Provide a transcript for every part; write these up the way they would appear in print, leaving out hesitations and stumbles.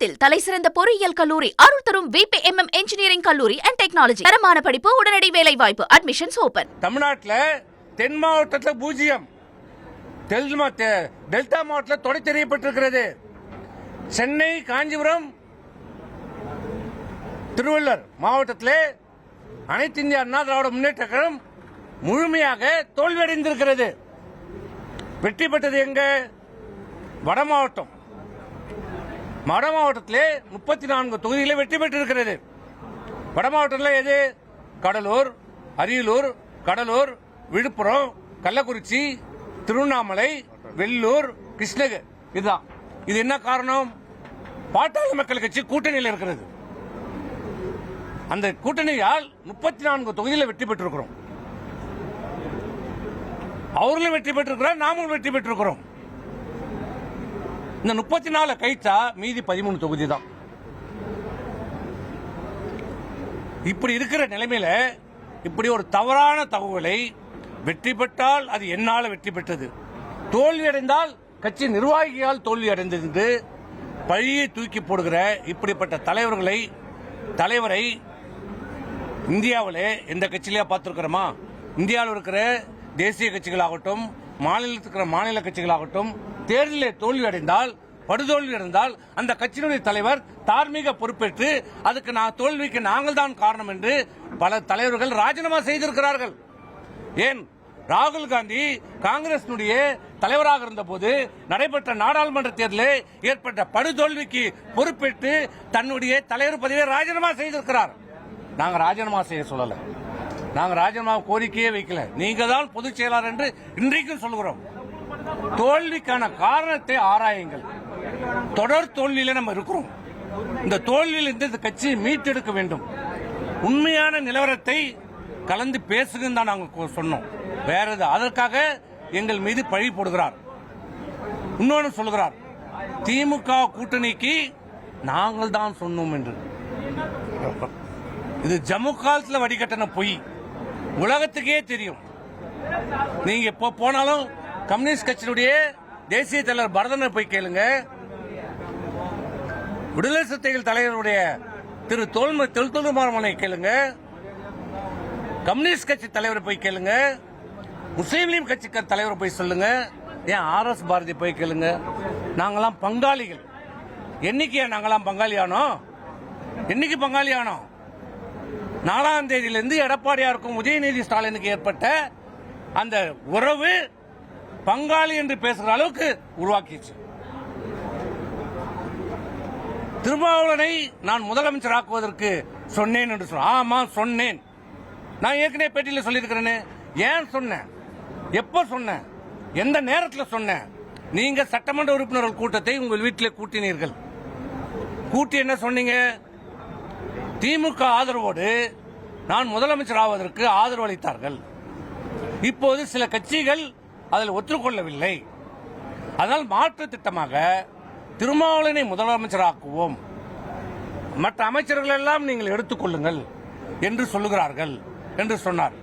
தமிழகத்தில் தலைசிறந்த பொறியியல் கல்லூரி அருள் தரும் VPMM இன்ஜினியரிங் கல்லூரி அண்ட் டெக்னாலஜி. தரமான படிப்பு, உடனடி வேலை வாய்ப்பு. Admissions open. தமிழ்நாட்டில் தென் மாவட்டத்தில் 0, டெல்டா மாவட்டத்தில் தொடை தெரியப்பட்டிருக்கிறது. சென்னை, காஞ்சிபுரம், திருவள்ளூர் மாவட்டத்தில் அனைத்து இந்திய அண்ணா திராவிட முன்னேற்ற கழகம் முழுமையாக தோல்வியடைந்திருக்கிறது. வெற்றி பெற்றது எங்க? வட மாவட்டம். வட மாவட்டத்திலே 34 தொகுதிகளை வெற்றி பெற்றிருக்கிறது. வட மாவட்டத்தில் எது? கடலூர், அரியலூர், கடலூர், விழுப்புரம், கள்ளக்குறிச்சி, திருவண்ணாமலை, வெள்ளூர், கிருஷ்ணகிரி. இதுதான். இது என்ன காரணம்? பாட்டாளி மக்கள் கட்சி கூட்டணியில் இருக்கிறது. அந்த கூட்டணியால் 34 தொகுதியில் வெற்றி பெற்றிருக்கிறோம். அவர்களும் வெற்றி பெற்றிருக்கிறார், நாமும் வெற்றி பெற்றிருக்கிறோம். இந்த 34 கழிச்சா மீதி 13 தொகுதி தான். இப்படி இருக்கிற நிலைமையில இப்படி ஒரு தவறான தகவலை வெற்றி பெற்றால் அது என்னால் வெற்றி பெற்றது, தோல்வி அடைந்தால் கட்சி நிர்வாகியால் தோல்வி அடைந்தது பழியை தூக்கி போடுகிற இப்படிப்பட்ட தலைவரை இந்தியாவிலே எந்த கட்சியிலேயே பார்த்திருக்கிறோமா? இந்தியாவில் இருக்கிற தேசிய கட்சிகளாகட்டும், மாநிலத்தில் இருக்கிற மாநில கட்சிகளாகட்டும், தேர்தலில் தோல்வி அடைந்தால், படுதோல்வி அடைந்தால் அந்த கட்சியினுடைய தலைவர் தார்மீக பொறுப்பேற்று அதுக்கு தோல்விக்கு நாங்கள் தான் காரணம் என்று பல தலைவர்கள் ராஜினாமா செய்திருக்கிறார்கள். ஏன்? ராகுல் காந்தி காங்கிரஸ் தலைவராக இருந்தபோது நடைபெற்ற நாடாளுமன்ற தேர்தலில் ஏற்பட்ட படுதோல்விக்கு பொறுப்பேற்று தன்னுடைய தலைவர் பதவியை ராஜினாமா செய்திருக்கிறார். நாங்கள் ராஜினாமா செய்ய சொல்லல, நாங்கள் ராஜினாமா கோரிக்கையே வைக்கல. நீங்க தான் பொதுச் செயலாளர் என்று இன்றைக்கும் சொல்கிறோம். தோல்விக்கான காரணத்தை ஆராயுங்கள். தொடர் தோல்வியில நம்ம இருக்கிறோம். இந்த தோல்வியில் இந்த கட்சியை மீட்டெடுக்க வேண்டும். உண்மையான நிலவரத்தை கலந்து பேசுங்கன்னு தான் நாங்கள் சொன்னோம். வேற எது? அதற்காக எங்கள் மீது பழி போடுகிறார். இன்னொன்று சொல்கிறார், திமுக கூட்டணிக்கு நாங்கள் தான் சொன்னோம் என்று. இது ஜம்மு காலத்தில் வடிகட்டின பொய், உலகத்துக்கே தெரியும். நீங்க எப்போ போனாலும் கம்யூனிஸ்ட் கட்சியினுடைய தேசிய தலைவர் பரதனை போய் கேளுங்க, விடுதலை சிறுத்தைகள் தலைவருடைய திரு தொல்துமாரமனை கேளுங்க, கம்யூனிஸ்ட் கட்சி தலைவரை போய் கேளுங்க, முஸ்லீம் லீக் கட்சி தலைவரை போய் சொல்லுங்க, ஏன் RS பாரதி போய் கேளுங்க. நாங்களாம் பங்காளிகள். என்னைக்கு நாங்களாம் பங்காளியானோம்? என்னைக்கு பங்காளியானோம்? 4ஆம் தேதியிலிருந்து எடப்பாடியாருக்கும் உதயநிதி ஸ்டாலினுக்கு ஏற்பட்ட அந்த உறவு பங்காளி என்று பேசுகிற அளவுக்கு உருவாக்கிச்சு. திருமாவளவனை நான் முதலமைச்சராக்குவதற்கு சொன்னேன் என்று சொன்ன. ஆமா சொன்னேன். நான் ஏற்கனவே பேட்டியில் சொல்லியிருக்கிறேன். ஏன் சொன்னேன்? எப்ப சொன்னேன்? எந்த நேரத்தில் சொன்னேன்? நீங்க சட்டமன்ற உறுப்பினர்கள் கூட்டத்தை உங்கள் வீட்டில் கூட்டினீர்கள். கூட்டி என்ன சொன்னீங்க? திமுக ஆதரவோடு நான் முதலமைச்சர் ஆவதற்கு ஆதரவு அளித்தார்கள். இப்போது சில கட்சிகள் அதில் ஒத்துக்கொள்ளவில்லை. அதனால் மாற்று திட்டமாக திருமாவளவனை முதலமைச்சராக்குவோம், மற்ற அமைச்சர்கள் எல்லாம் நீங்கள் எடுத்துக்கொள்ளுங்கள் என்று சொல்லுகிறார்கள் என்று சொன்னார்.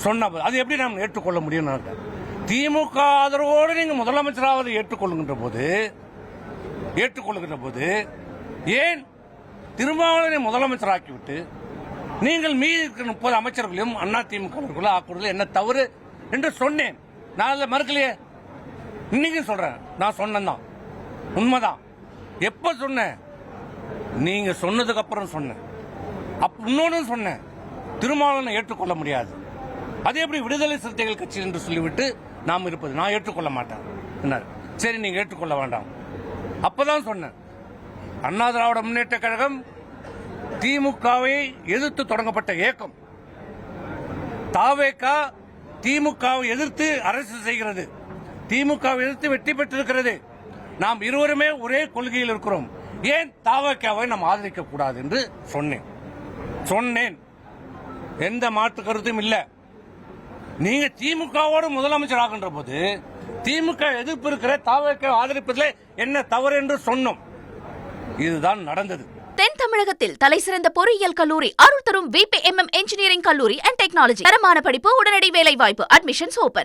சொன்னபோது அது எப்படி நாம் ஏற்றுக்கொள்ள முடியும்? திமுக ஆதரவோடு நீங்கள் முதலமைச்சராவது ஏற்றுக்கொள்ளுகின்ற போது ஏன் திருமாவளவனை முதலமைச்சராக்கிவிட்டு நீங்கள் மீதி இருக்கிற 30 அமைச்சர்களையும் அதிமுக ஆக்குவதில் என்ன தவறு என்று சொன்னேன். நான் அதை மறுக்கலையே. இன்னைக்கு சொல்றேன், நான் சொன்னேன், உண்மைதான். எப்ப சொன்னேன்? நீங்க சொன்னதுக்கு அப்புறம் சொன்னேன். இன்னொன்னு சொன்னேன், திருமாவளவனை ஏற்றுக்கொள்ள முடியாது. அது எப்படி விடுதலை சிறுத்தைகள் கட்சி என்று சொல்லிவிட்டு நாம் இருப்பது? நான் ஏற்றுக்கொள்ள மாட்டேன். சரி, நீங்க ஏற்றுக்கொள்ள வேண்டாம். அப்பதான் சொன்னேன், அண்ணா திராவிட முன்னேற்ற கழகம் திமுகவை எதிர்த்து தொடங்கப்பட்ட இயக்கம். தாவேகா திமுகவை எதிர்த்து அரசு செய்கிறது, திமுகவை எதிர்த்து வெற்றி பெற்றிருக்கிறது. நாம் இருவருமே ஒரே கொள்கையில் இருக்கிறோம். ஏன் தாவேகாவை நாம் ஆதரிக்க கூடாது என்று சொன்னேன். எந்த மாற்று கருத்தும் இல்லை. நீங்க திமுகவோடு முதலமைச்சர் ஆகின்ற போது திமுக எதிர்ப்பு இருக்கிற தாவேகா ஆதரிப்பதில் என்ன தவறு என்று சொன்னோம். இதுதான் நடந்தது. தென் தமிழகத்தில் தலைசிறந்த பொறியியல் கல்லூரி அருள் தரும் VPMM இன்ஜினியரிங் கல்லூரி அண்ட் டெக்னாலஜி. தரமான படிப்பு, உடனடி வேலை வாய்ப்பு. Admissions open.